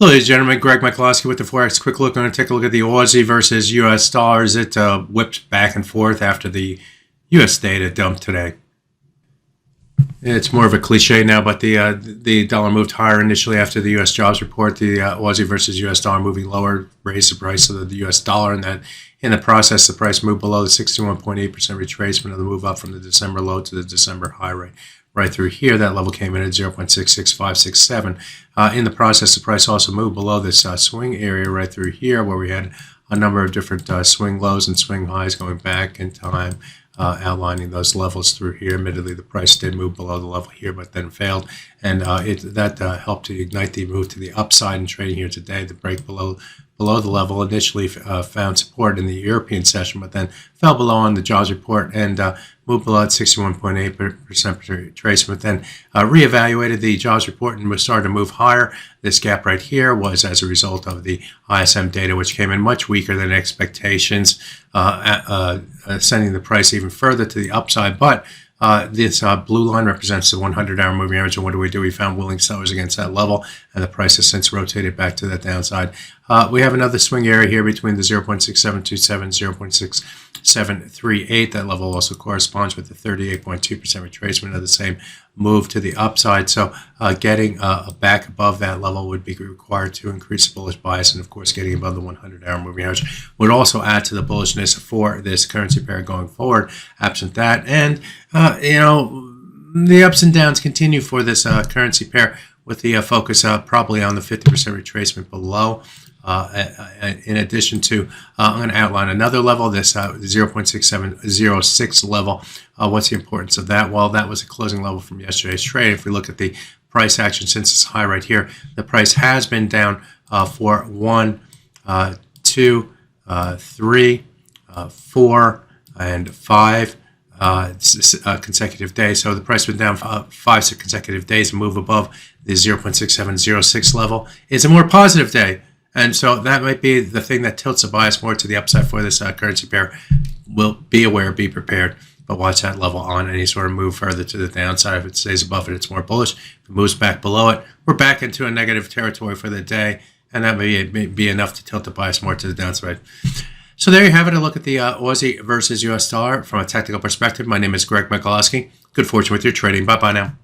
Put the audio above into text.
Hello, ladies and gentlemen. Greg Michalowski with the Forex Quick Look. I'm going to take a look at the Aussie versus U.S. dollars. It whipped back and forth after the U.S. data dumped today. It's more of a cliche now, but the dollar moved higher initially after the U.S. jobs report. The Aussie versus U.S. dollar moving lower raised the price of the U.S. dollar, and that in the process, the price moved below the 61.8% retracement of the move up from the December low to the December high rate. Right through here, that level came in at 0.66567. In the process, the price also moved below this swing area right through here, where we had a number of different swing lows and swing highs going back in time, outlining those levels through here. Admittedly, the price did move below the level here, but then failed, and that helped to ignite the move to the upside in trading here today. The break below the level initially found support in the European session, but then fell below on the jobs report and moved below at 61.8% retracement. Then reevaluated the jobs report and started to move higher. This gap right here was as a result of the ISM data, which came in much weaker than expectations, sending the price even further to the upside. But this blue line represents the 100-hour moving average, and what do? We found willing sellers against that level, and the price has since rotated back to that downside. We have another swing area here between the 0.6727 and 0.6738. That level also corresponds with the 38.2% retracement of the same move to the upside. So getting back above that level would be required to increase the bullish bias, and of course getting above the 100-hour moving average would also add to the bullishness for this currency pair going forward. Absent that, and the ups and downs continue for this currency pair, with the focus probably on the 50% retracement below. In addition to, I'm going to outline another level, this 0.6706 level. What's the importance of that? Well, that was a closing level from yesterday's trade. If we look at the price action since it's high right here, the price has been down for 1, 2, 3, 4, and 5 consecutive days. So the price has been down 5 consecutive days. A move above the 0.6706 level is a more positive day. And so that might be the thing that tilts the bias more to the upside for this currency pair. Will be aware, be prepared, but watch that level on any sort of move further to the downside. If it stays above it, it's more bullish. If it moves back below it, we're back into a negative territory for the day, and that may be enough to tilt the bias more to the downside. So there you have it, a look at the Aussie versus US dollar from a technical perspective. My name is Greg Michalowski. Good fortune with your trading. Bye-bye now.